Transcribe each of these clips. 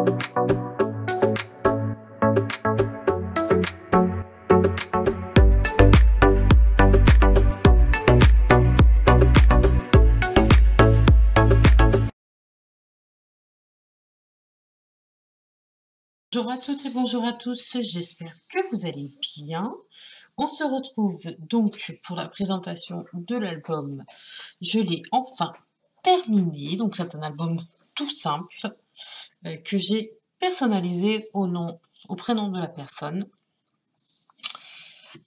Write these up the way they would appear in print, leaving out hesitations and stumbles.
Bonjour à toutes et bonjour à tous, j'espère que vous allez bien. On se retrouve donc pour la présentation de l'album. Je l'ai enfin terminé, donc c'est un album tout simple que j'ai personnalisé au prénom de la personne.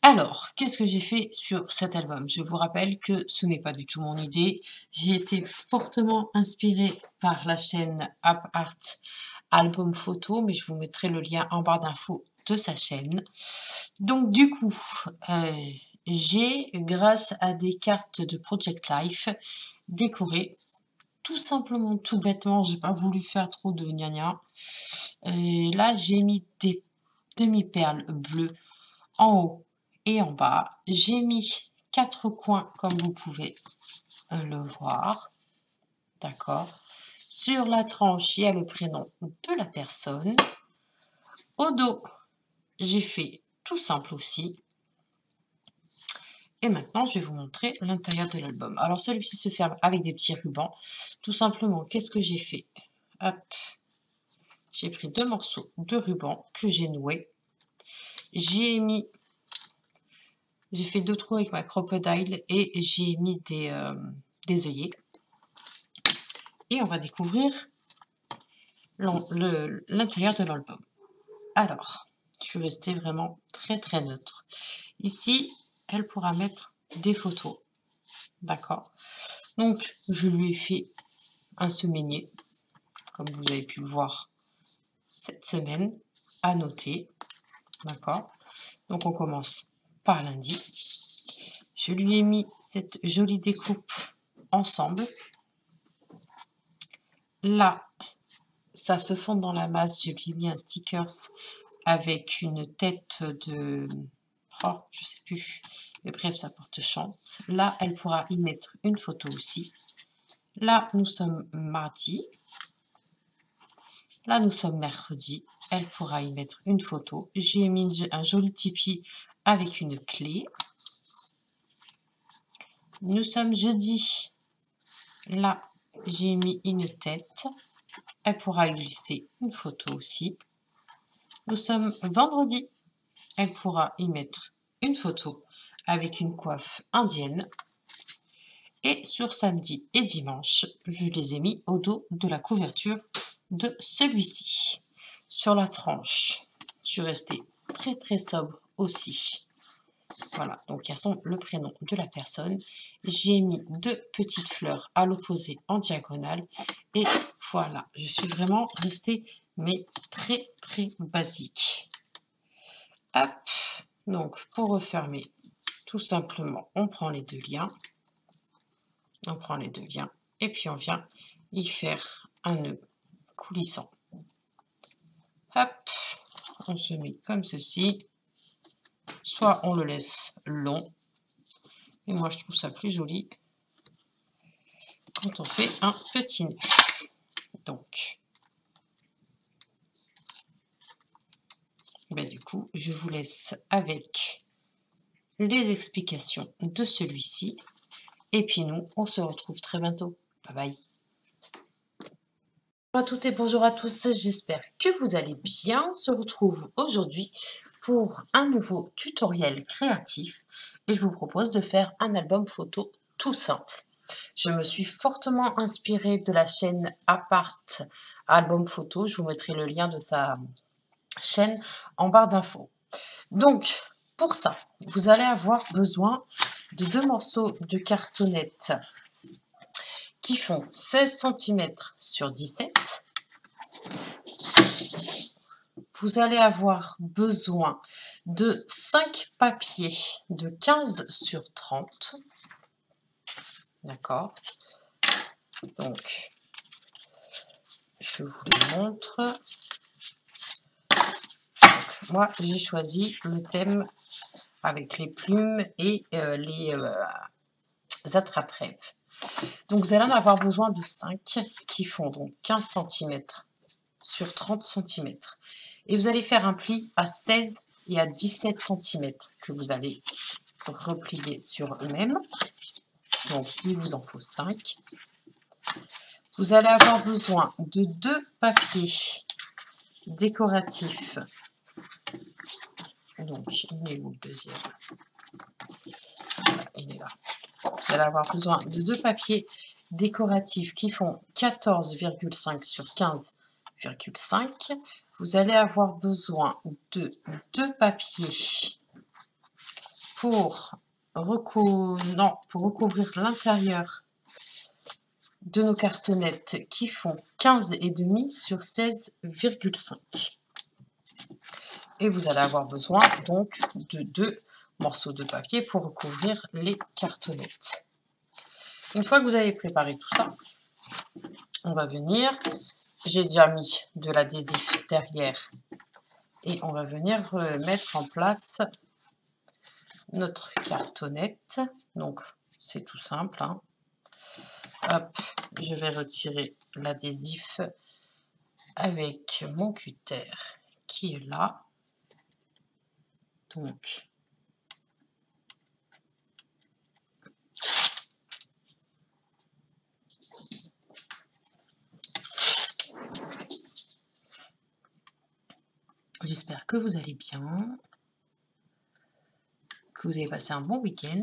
Alors, qu'est-ce que j'ai fait sur cet album? Je vous rappelle que ce n'est pas du tout mon idée. J'ai été fortement inspirée par la chaîne App Art Album Photo, mais je vous mettrai le lien en barre d'infos de sa chaîne. Donc du coup, j'ai, grâce à des cartes de Project Life, décoré tout simplement, tout bêtement. J'ai pas voulu faire trop de gna. Là, j'ai mis des demi-perles bleues en haut et en bas. J'ai mis 4 coins comme vous pouvez le voir. D'accord. Sur la tranche, il y a le prénom de la personne. Au dos, j'ai fait tout simple aussi. Et maintenant, je vais vous montrer l'intérieur de l'album. Alors, celui-ci se ferme avec des petits rubans. Tout simplement, qu'est-ce que j'ai fait? Hop, j'ai pris 2 morceaux de ruban que j'ai noué. J'ai fait 2 trous avec ma crocodile et j'ai mis des œillets. Et on va découvrir l'intérieur de l'album. Alors, je suis restée vraiment très très neutre. Ici, elle pourra mettre des photos. D'accord. Donc, je lui ai fait un semainier, comme vous avez pu le voir cette semaine, à noter. D'accord. Donc, on commence par lundi. Je lui ai mis cette jolie découpe ensemble. Là, ça se fond dans la masse. Je lui ai mis un stickers avec une tête de... Oh, je sais plus. Mais bref, ça porte chance. Là, elle pourra y mettre une photo aussi. Là, nous sommes mardi. Là, nous sommes mercredi. Elle pourra y mettre une photo. J'ai mis un joli tipi avec une clé. Nous sommes jeudi. Là, j'ai mis une tête. Elle pourra y glisser une photo aussi. Nous sommes vendredi. Elle pourra y mettre une photo avec une coiffe indienne. Et sur samedi et dimanche, je les ai mis au dos de la couverture de celui-ci. Sur la tranche, je suis restée très très sobre aussi. Voilà, donc il y a le prénom de la personne. J'ai mis 2 petites fleurs à l'opposé en diagonale. Et voilà, je suis vraiment restée mais très très basique. Hop, donc pour refermer, tout simplement, on prend les 2 liens. On prend les 2 liens et puis on vient y faire un nœud coulissant. Hop, on se met comme ceci. Soit on le laisse long, et moi je trouve ça plus joli quand on fait un petit nœud. Donc, ben du coup, je vous laisse avec les explications de celui-ci. Et puis nous, on se retrouve très bientôt. Bye bye. Bonjour à toutes et bonjour à tous, j'espère que vous allez bien. On se retrouve aujourd'hui pour un nouveau tutoriel créatif et je vous propose de faire un album photo tout simple. Je me suis fortement inspirée de la chaîne App Art Album Photo. Je vous mettrai le lien de sa chaîne en barre d'infos. Donc, pour ça, vous allez avoir besoin de 2 morceaux de cartonnette qui font 16 cm sur 17. Vous allez avoir besoin de 5 papiers de 15 sur 30. D'accord. Donc, je vous les montre. Donc, moi, j'ai choisi le thème avec les plumes et les attrape-rêves. Donc, vous allez en avoir besoin de 5 qui font donc 15 cm sur 30 cm. Et vous allez faire un pli à 16 et à 17 cm que vous allez replier sur eux-mêmes. Donc, il vous en faut 5. Vous allez avoir besoin de 2 papiers décoratifs. Donc, il est où le deuxième? Voilà, il est là. Vous allez avoir besoin de 2 papiers décoratifs qui font 14,5 sur 15,5. Vous allez avoir besoin de 2 papiers pour recouvrir l'intérieur de nos cartonnettes qui font 15,5 sur 16,5. Et vous allez avoir besoin donc de 2 morceaux de papier pour recouvrir les cartonnettes. Une fois que vous avez préparé tout ça, on va venir, j'ai déjà mis de l'adhésif derrière et on va venir mettre en place notre cartonnette. Donc c'est tout simple, hein. Hop, je vais retirer l'adhésif avec mon cutter qui est là. Donc, j'espère que vous allez bien, que vous avez passé un bon week-end.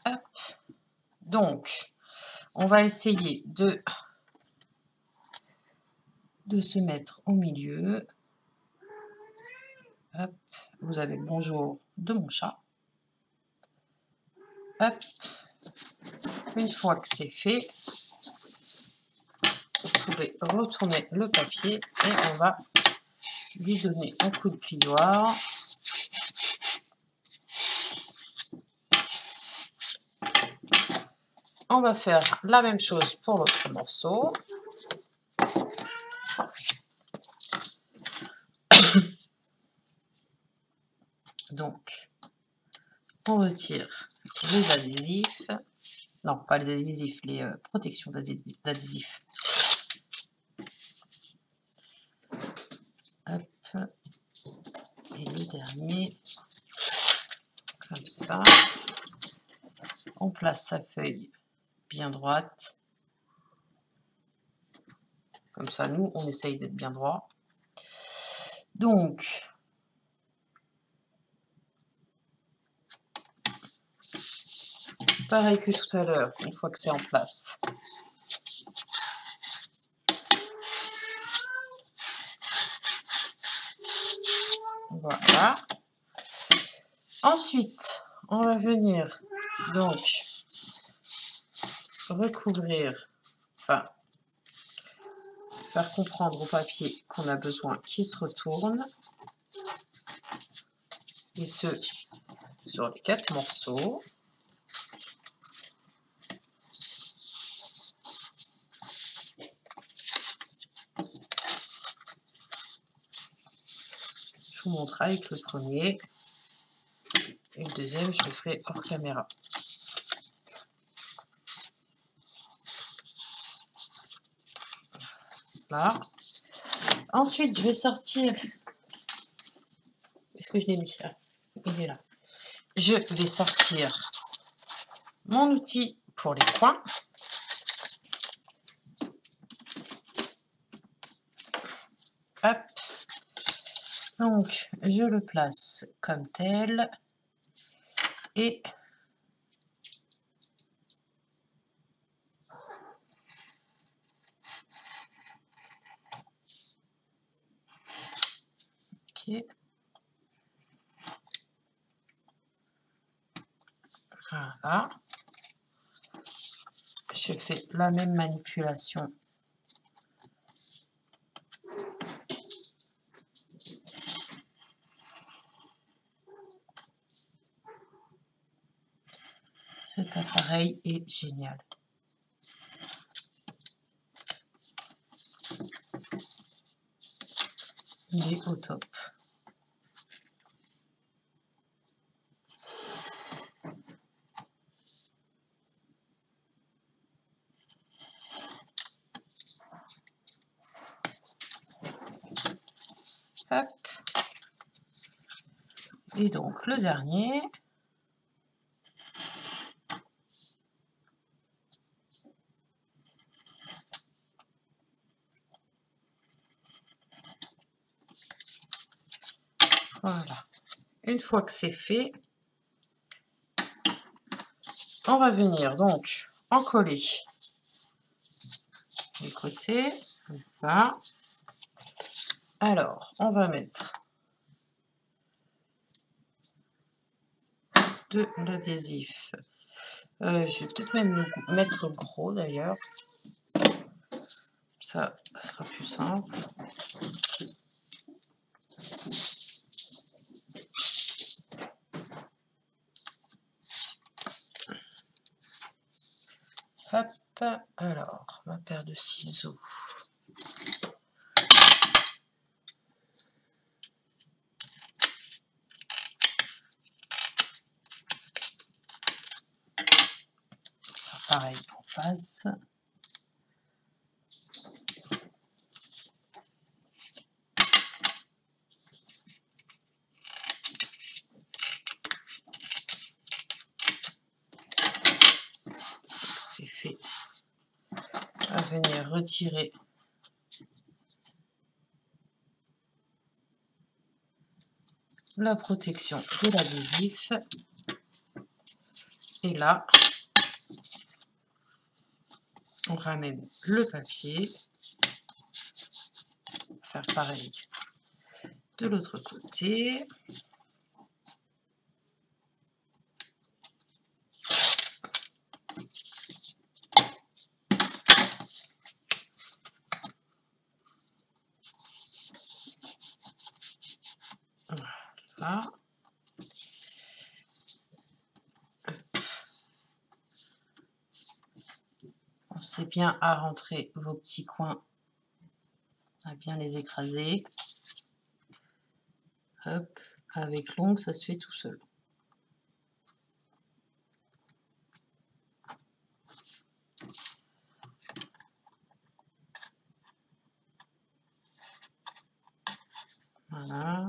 Hop. Donc, on va essayer de se mettre au milieu. Hop. Vous avez le bonjour de mon chat. Hop. Une fois que c'est fait, vous pouvez retourner le papier et on va lui donner un coup de plioir. On va faire la même chose pour l'autre morceau. Donc, on retire les adhésifs. Non, pas les adhésifs, les protections d'adhésifs. Hop. Et le dernier, comme ça. On place sa feuille bien droite. Comme ça, nous, on essaye d'être bien droit. Donc, pareil que tout à l'heure, une fois que c'est en place. Voilà. Ensuite, on va venir donc recouvrir, enfin, faire comprendre au papier qu'on a besoin qu'il se retourne. Et ce, sur les 4 morceaux. Je vous montre avec le premier. Et le deuxième, je le ferai hors caméra. Là. Ensuite, je vais sortir. Est-ce que je l'ai mis? Ah, il est là. Je vais sortir mon outil pour les coins. Hop. Donc, je le place comme tel. Et ok. Voilà. Je fais la même manipulation. Cet appareil est génial. Il est au top. Hop. Et donc le dernier. Voilà. Une fois que c'est fait, on va venir donc en coller les côtés, comme ça. Alors, on va mettre de l'adhésif. Je vais peut-être même mettre gros d'ailleurs. Ça sera plus simple. Hop, alors, ma paire de ciseaux. Pareil en face. C'est fait. On va venir retirer la protection de l'adhésif. Et là, on ramène le papier. Faire pareil de l'autre côté. Voilà. Pensez bien à rentrer vos petits coins, à bien les écraser. Hop, avec l'ongle, ça se fait tout seul. Voilà.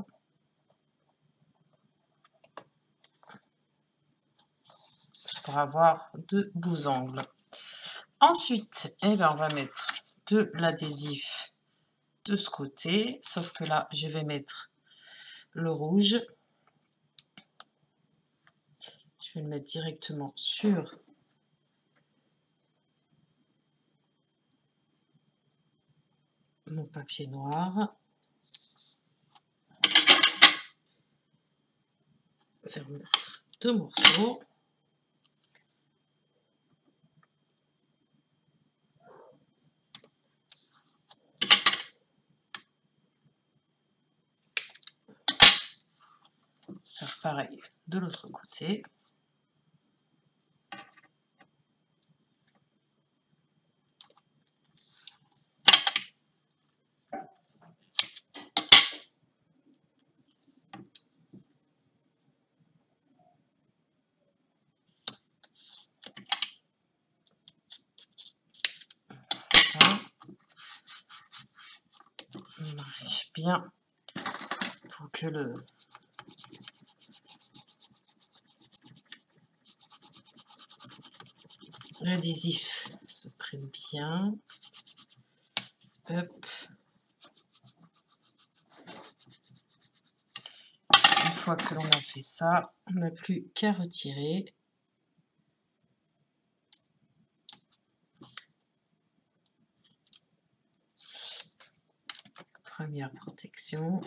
Pour avoir de beaux angles. Ensuite, eh ben, on va mettre de l'adhésif de ce côté, sauf que là, je vais mettre le rouge. Je vais le mettre directement sur mon papier noir. Je vais faire mettre 2 morceaux. Faire pareil de l'autre côté. On arrive bien pour que l'adhésif se prenne bien. Hop. Une fois que l'on a fait ça, on n'a plus qu'à retirer. Première protection.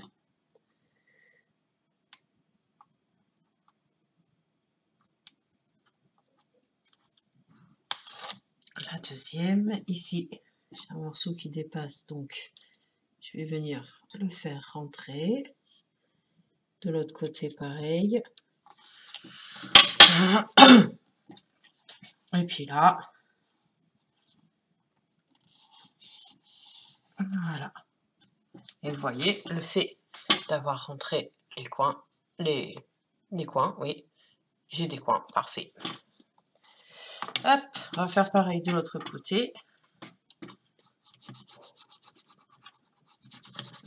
La deuxième, ici, j'ai un morceau qui dépasse, donc je vais venir le faire rentrer. De l'autre côté, pareil. Et puis là, voilà. Et vous voyez, le fait d'avoir rentré les coins, les coins, oui, j'ai des coins, parfait. Hop, on va faire pareil de l'autre côté.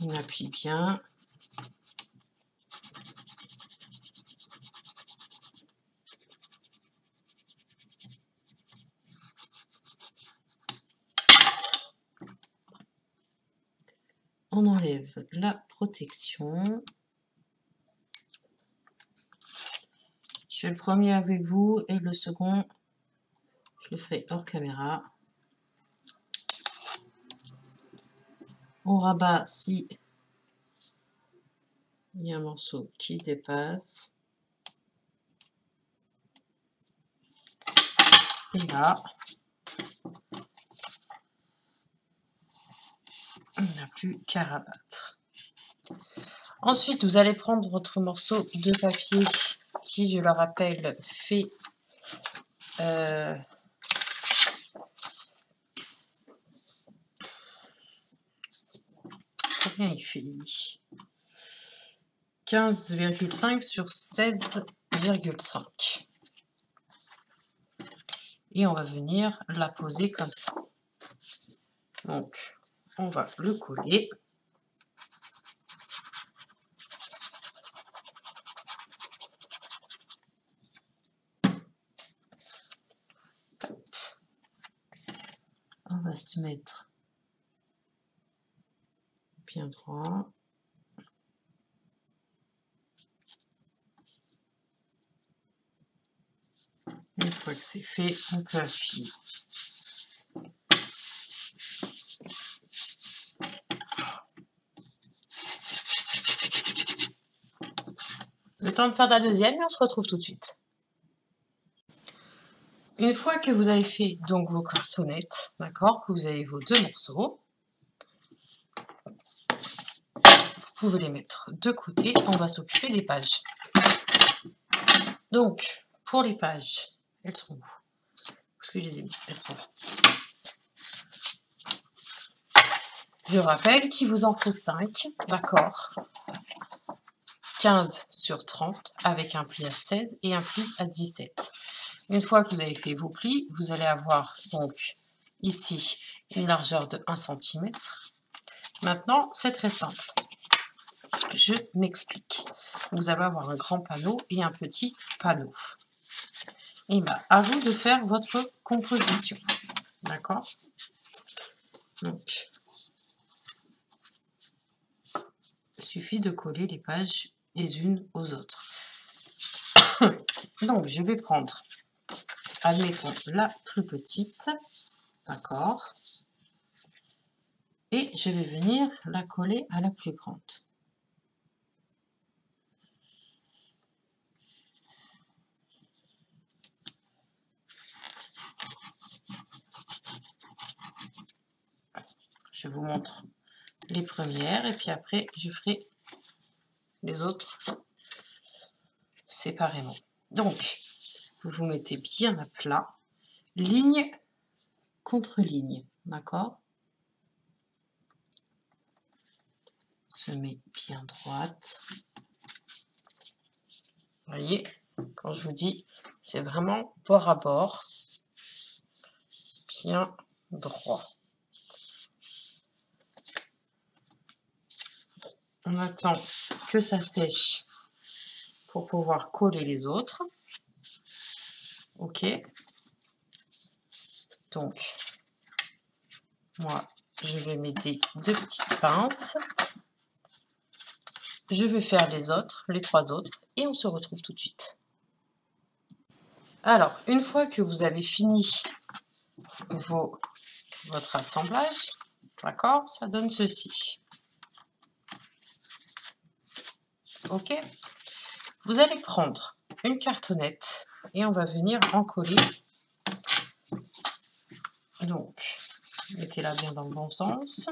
On appuie bien. On enlève la protection. Je fais le premier avec vous et le second, je le ferai hors caméra. On rabat si il y a un morceau qui dépasse. Et là, on n'a plus qu'à rabattre. Ensuite, vous allez prendre votre morceau de papier qui, je le rappelle, fait combien il fait 15,5 sur 16,5. Et on va venir la poser comme ça. Donc, on va le coller. On va se mettre bien droit. Une fois que c'est fait, on peut appuyer. Le temps de faire la deuxième et on se retrouve tout de suite. Une fois que vous avez fait donc vos cartonnettes, d'accord, que vous avez vos deux morceaux, vous pouvez les mettre de côté. On va s'occuper des pages. Donc, pour les pages, elles sont où? Parce que je les ai mis, elles sont là. Je rappelle qu'il vous en faut 5, d'accord, 15 sur 30 avec un pli à 16 et un pli à 17. Une fois que vous avez fait vos plis, vous allez avoir donc ici une largeur de 1 cm. Maintenant, c'est très simple. Je m'explique. Vous allez avoir un grand panneau et un petit panneau. Et bien, à vous de faire votre composition. D'accord? Donc, il suffit de coller les pages les unes aux autres. Donc, je vais prendre, admettons, la plus petite. D'accord? Et je vais venir la coller à la plus grande. Je vous montre les premières et puis après je ferai les autres séparément. Donc, vous vous mettez bien à plat, ligne contre ligne, d'accord? Se met bien droite. Vous voyez, quand je vous dis, c'est vraiment bord à bord, bien droit. On attend que ça sèche pour pouvoir coller les autres. Ok. Donc, moi, je vais mettre deux petites pinces. Je vais faire les trois autres, et on se retrouve tout de suite. Alors, une fois que vous avez fini votre assemblage, d'accord, ça donne ceci. Ok? Vous allez prendre une cartonnette et on va venir en coller. Donc, mettez-la bien dans le bon sens.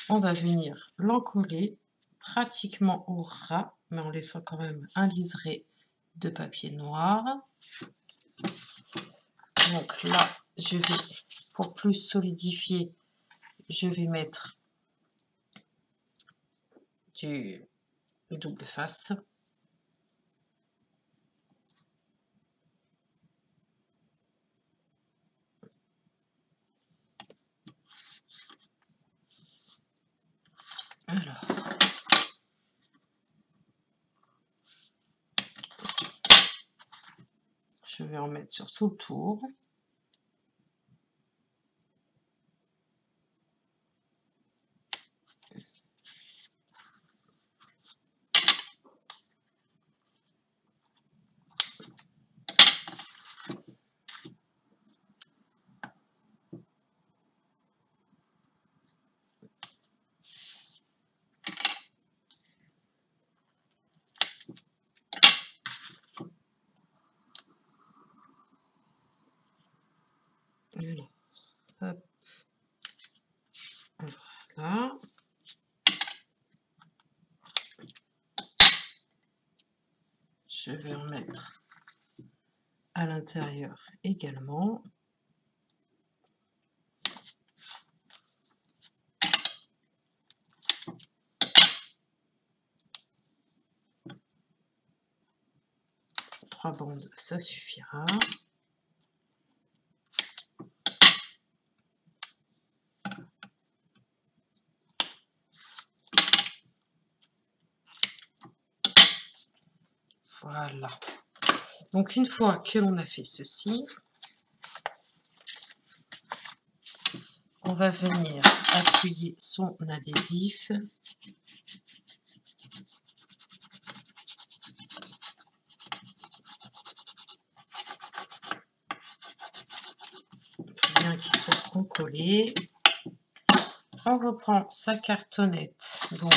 On va venir l'encoller pratiquement au ras, mais en laissant quand même un liseré de papier noir. Donc là, je vais, pour plus solidifier, je vais mettre du double face. Alors, je vais en mettre sur tout le tour. Alors, hop. Voilà. Je vais en mettre à l'intérieur également. Trois bandes, ça suffira. Voilà. Donc une fois que l'on a fait ceci, on va venir appuyer son adhésif pour bien qu'il soit encollé. On reprend sa cartonnette, donc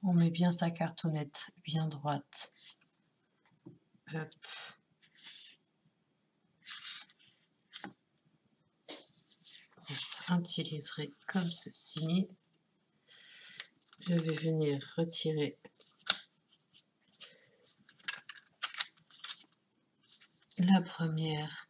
on met bien sa cartonnette bien droite. Hop. On utiliserait comme ceci. Je vais venir retirer la première.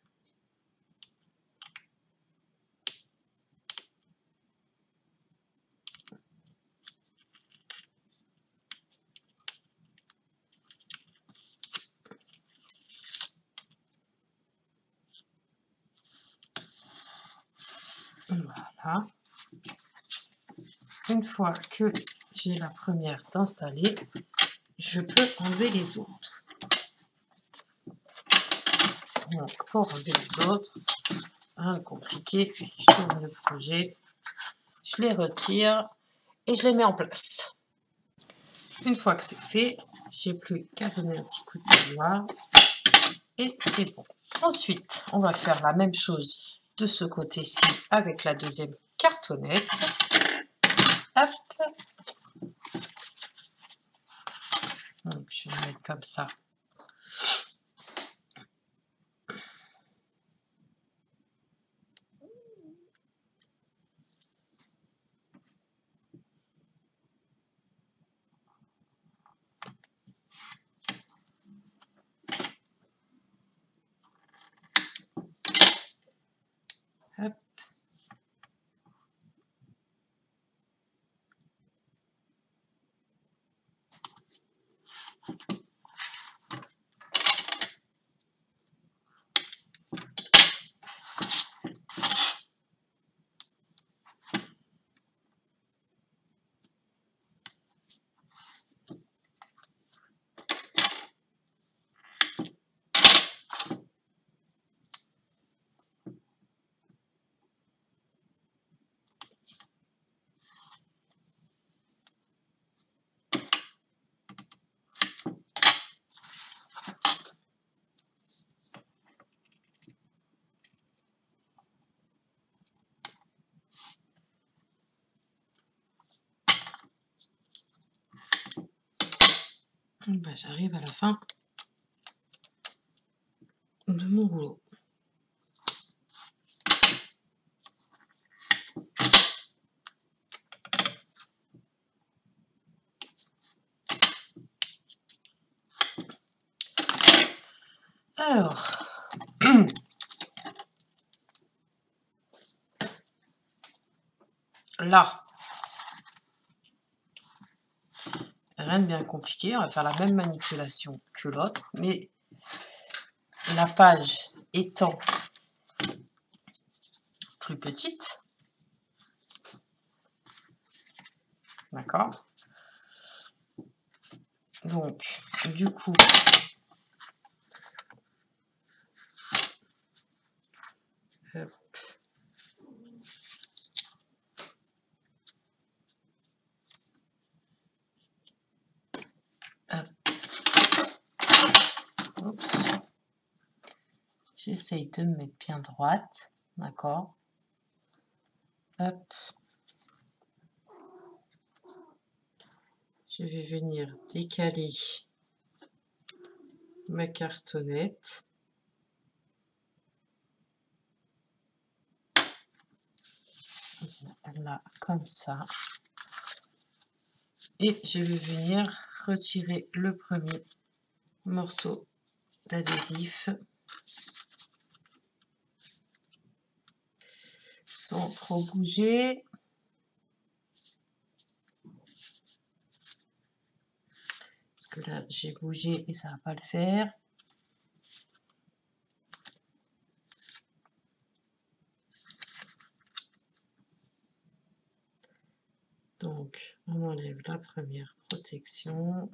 Voilà. Une fois que j'ai la première installée, je peux enlever les autres. Donc, pour enlever les autres, rien de compliqué, je tourne le projet, je les retire et je les mets en place. Une fois que c'est fait, j'ai plus qu'à donner un petit coup de peignoir et c'est bon. Ensuite, on va faire la même chose de ce côté-ci avec la deuxième cartonnette. Hop. Donc, je vais le mettre comme ça. Hop. Ben, j'arrive à la fin de mon rouleau. Alors, là, rien de bien compliqué, on va faire la même manipulation que l'autre, mais la page étant plus petite, d'accord? Donc, du coup, hop. J'essaye de me mettre bien droite, d'accord? Hop. Je vais venir décaler ma cartonnette. Là, comme ça. Et je vais venir retirer le premier morceau d'adhésif sans trop bouger. Parce que là, j'ai bougé et ça va pas le faire. Donc, on enlève la première protection.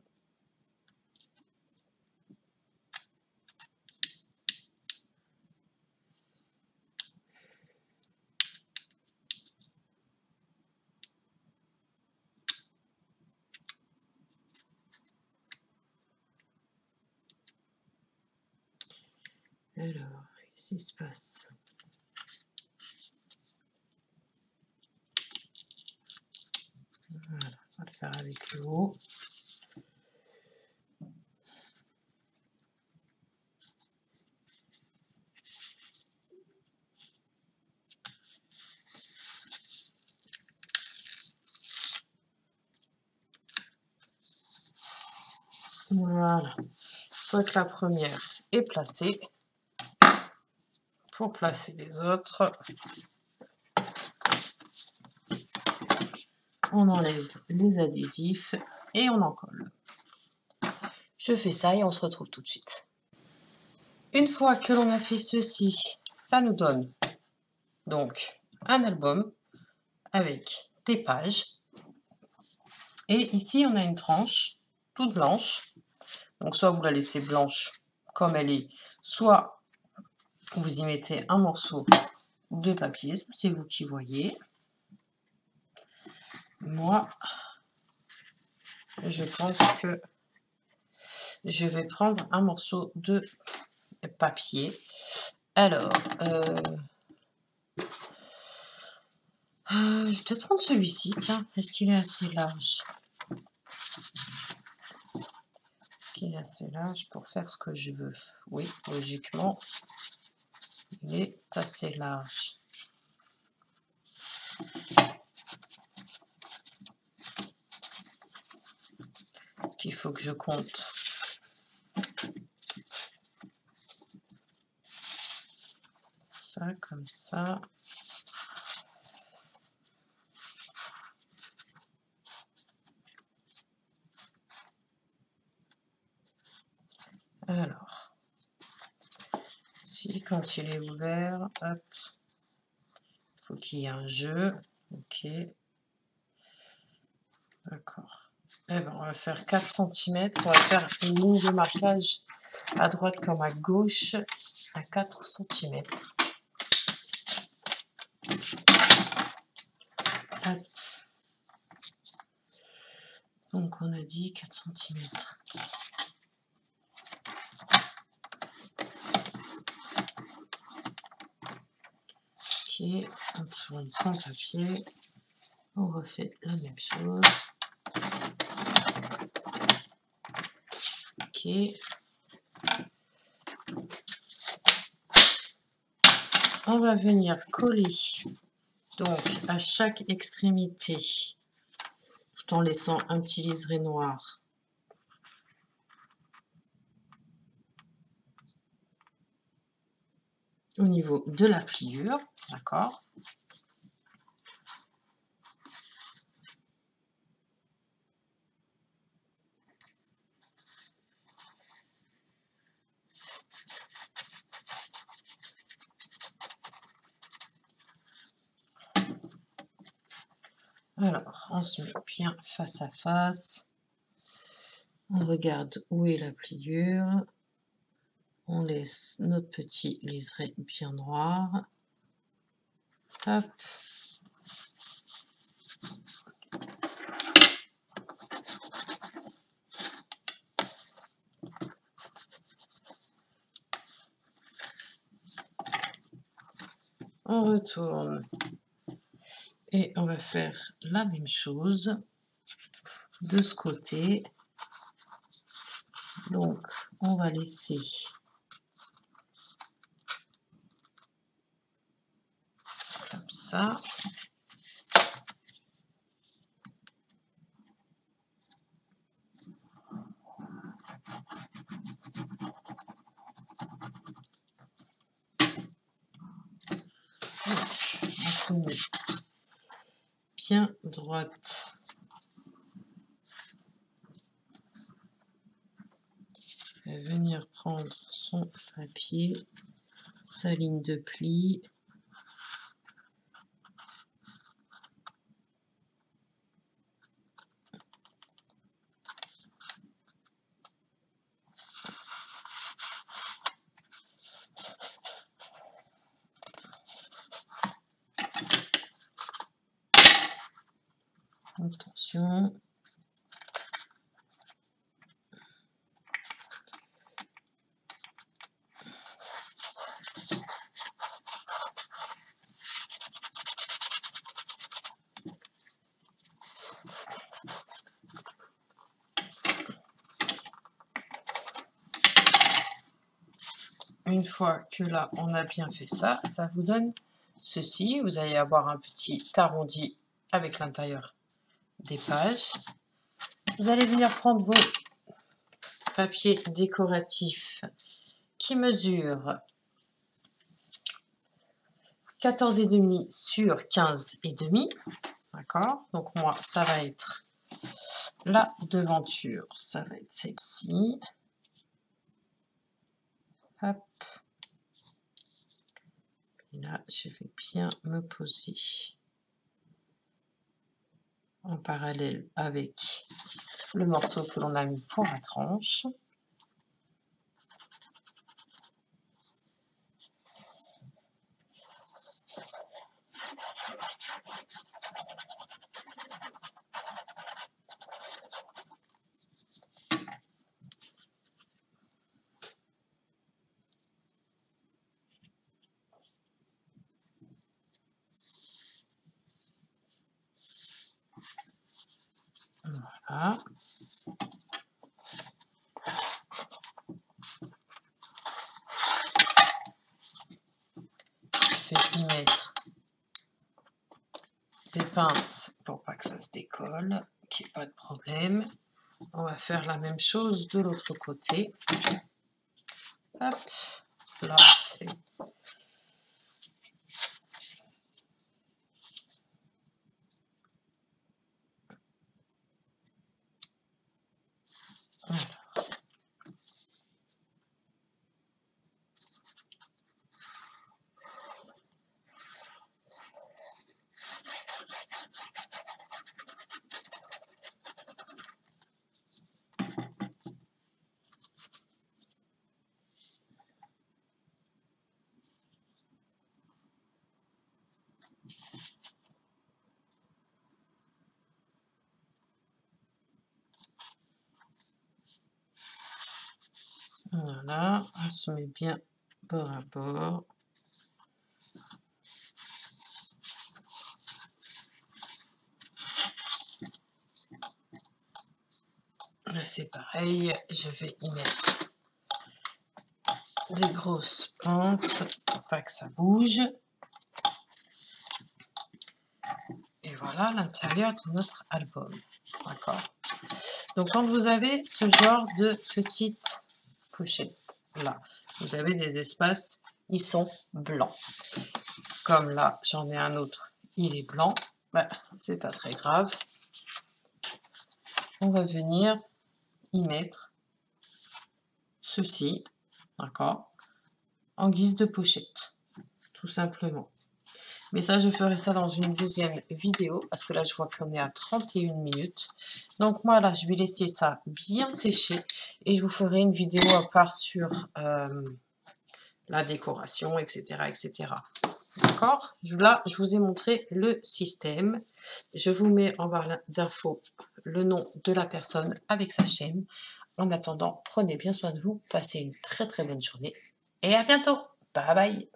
Alors, qu'est-ce qui se passe? Voilà, on va le faire avec le haut. Voilà. Une fois que la première est placée, pour placer les autres, on enlève les adhésifs et on en colle. Je fais ça et on se retrouve tout de suite. Une fois que l'on a fait ceci, ça nous donne donc un album avec des pages. Et ici, on a une tranche toute blanche. Donc, soit vous la laissez blanche comme elle est, soit vous y mettez un morceau de papier. Ça, c'est vous qui voyez. Moi, je pense que je vais prendre un morceau de papier. Alors, je vais peut-être prendre celui-ci. Tiens, est-ce qu'il est assez large? Est-ce qu'il est assez large pour faire ce que je veux? Oui, logiquement, il est assez large. Ce qu'il faut que je compte. Ça, comme ça. Alors, si quand il est ouvert, hop, il faut qu'il y ait un jeu. Ok. D'accord. Eh ben, on va faire 4 cm. On va faire une ligne de marquage à droite comme à gauche à 4 cm. Hop. Donc, on a dit 4 cm. Ok, on prend le papier, on refait la même chose. Ok. On va venir coller donc à chaque extrémité, tout en laissant un petit liseré noir. Au niveau de la pliure, d'accord? Alors, on se met bien face à face. On regarde où est la pliure. On laisse notre petit liseré bien noir. Hop. On retourne. Et on va faire la même chose de ce côté. Donc, on va laisser comme ça. On met bien droite. Je vais venir prendre son papier, sa ligne de pli. Attention. Une fois que là, on a bien fait ça, ça vous donne ceci. Vous allez avoir un petit arrondi avec l'intérieur des pages. Vous allez venir prendre vos papiers décoratifs qui mesurent 14,5 sur 15,5. D'accord? Donc moi, ça va être la devanture. Ça va être celle-ci. Hop. Et là, je vais bien me poser en parallèle avec le morceau que l'on a mis pour la tranche. Voilà. Je vais y mettre des pinces pour pas que ça se décolle, qu'il n'y ait pas de problème. On va faire la même chose de l'autre côté. Hop, là c'est... Voilà, on se met bien bord à bord. Là c'est pareil, je vais y mettre des grosses pinces pour pas que ça bouge. Et voilà l'intérieur de notre album. D'accord. Donc quand vous avez ce genre de petite pochette là, vous avez des espaces, ils sont blancs. Comme là, j'en ai un autre, il est blanc. Ben, c'est pas très grave. On va venir y mettre ceci, d'accord, en guise de pochette, tout simplement. Mais ça, je ferai ça dans une deuxième vidéo, parce que là, je vois qu'on est à 31 minutes. Donc moi, là, je vais laisser ça bien sécher, et je vous ferai une vidéo à part sur la décoration, etc., etc. D'accord? Là, je vous ai montré le système. Je vous mets en barre d'infos le nom de la personne avec sa chaîne. En attendant, prenez bien soin de vous, passez une très très bonne journée et à bientôt. Bye bye.